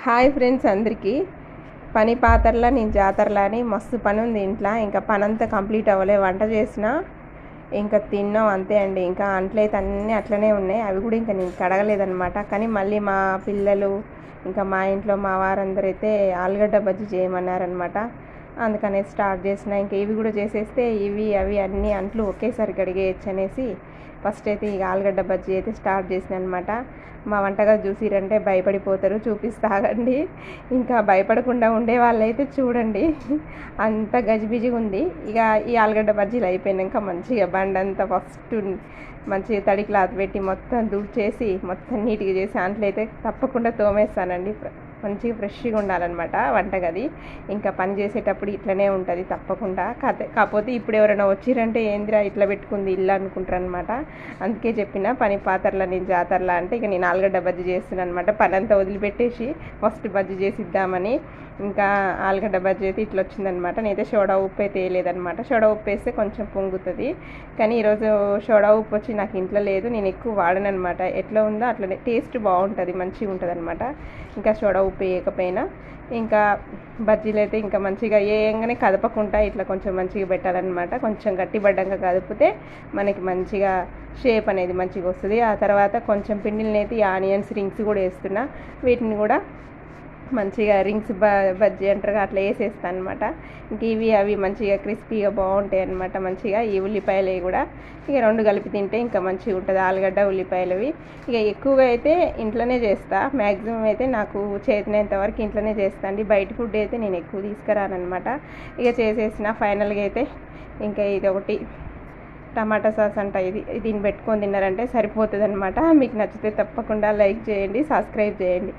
Hi friends అందరికీ. పని పాతరలా నేను జాతరలా అని మస్తు పని ఉంది ఇంట్లో. ఇంకా పని అంతా కంప్లీట్ అవ్వలే. వంట చేసిన ఇంకా తిన్నాం అంతే అండి. ఇంకా అంట్లయితే అన్నీ అట్లనే ఉన్నాయి. అవి కూడా ఇంకా నేను కడగలేదన్నమాట. కానీ మళ్ళీ మా పిల్లలు ఇంకా మా ఇంట్లో మా వారందరూ అయితే ఆలుగడ్డ బజ్జీ చేయమన్నారనమాట. అందుకనే స్టార్ట్ చేసిన. ఇంకా ఇవి కూడా చేసేస్తే ఇవి అవి అన్నీ అంట్లు ఒకేసారి కడిగేయచ్చు అనేసి ఫస్ట్ అయితే ఇక ఆలుగడ్డ బజ్జీ అయితే స్టార్ట్ చేసిన అనమాట. మా వంటగది చూసిరంటే భయపడిపోతారు. చూపిస్తాగండి. ఇంకా భయపడకుండా ఉండే వాళ్ళైతే చూడండి, అంత గజిబిజిగా ఉంది. ఇక ఈ ఆలుగడ్డ బజ్జీలు అయిపోయినాక మంచిగా బండంతా ఫస్ట్ మంచిగా తడి క్లాత్ పెట్టి మొత్తం దుడిచేసి మొత్తం నీట్గా చేసి అంట్లయితే తప్పకుండా తోమేస్తానండి. మంచిగా ఫ్రెష్గా ఉండాలన్నమాట వంటగది. ఇంకా పని చేసేటప్పుడు ఇట్లనే ఉంటుంది తప్పకుండా. కాకపోతే ఇప్పుడు ఎవరైనా వచ్చిరంటే ఏందిరా ఇట్లా పెట్టుకుంది ఇల్లు అనుకుంటారు అనమాట. అందుకే చెప్పిన పని పాతరలా నేను జాతరలా అంటే ఇక నేను ఆలుగడ్డ బజ్జీ చేస్తున్నాను అనమాట. పని అంతా వదిలిపెట్టేసి ఫస్ట్ బజ్జీ చేసిద్దామని. ఇంకా ఆలుగడ్డ బజ్జీ అయితే ఇట్లా వచ్చిందనమాట. నేనైతే సోడా ఉప్పు అయితే వేయలేదనమాట. సోడా ఉప్పు వేస్తే కొంచెం పొంగుతుంది. కానీ ఈరోజు సోడా ఉప్పు వచ్చి నాకు ఇంట్లో లేదు. నేను ఎక్కువ వాడను అనమాట. ఎట్లా ఉందో అట్లనే టేస్ట్ బాగుంటుంది, మంచిగా ఉంటుంది అనమాట. ఇంకా సోడా ఉప్పు వేయకపోయినా ఇంకా బజ్జీలు అయితే ఇంకా మంచిగా వేయంగానే కదపకుండా ఇట్లా కొంచెం మంచిగా పెట్టాలన్నమాట. కొంచెం గట్టిపడ్డాక కదిపితే మనకి మంచిగా షేప్ అనేది మంచిగా వస్తుంది. ఆ తర్వాత కొంచెం పిండిని అయితే ఆనియన్స్ రింగ్స్ కూడా వేస్తున్నా. వీటిని కూడా మంచిగా రింగ్స్ బజ్జీ అంటారు అట్లా వేసేస్తాను అనమాట. ఇంక ఇవి అవి మంచిగా క్రిస్పీగా బాగుంటాయి అనమాట. మంచిగా ఈ ఉల్లిపాయలు కూడా ఇక రెండు కలిపి తింటే ఇంకా మంచిగా ఉంటుంది. ఆలుగడ్డ ఉల్లిపాయలవి ఇక ఎక్కువగా అయితే ఇంట్లోనే చేస్తా. మ్యాక్సిమం అయితే నాకు చేతినంత వరకు ఇంట్లోనే చేస్తా అండి. బయట ఫుడ్ అయితే నేను ఎక్కువ తీసుకురానమాట. ఇక చేసేసిన ఫైనల్గా అయితే ఇంకా ఇది ఒకటి టమాటా సాస్ అంట. దీన్ని పెట్టుకొని తిన్నారంటే సరిపోతుంది అనమాట. మీకు నచ్చితే తప్పకుండా లైక్ చేయండి, సబ్స్క్రైబ్ చేయండి.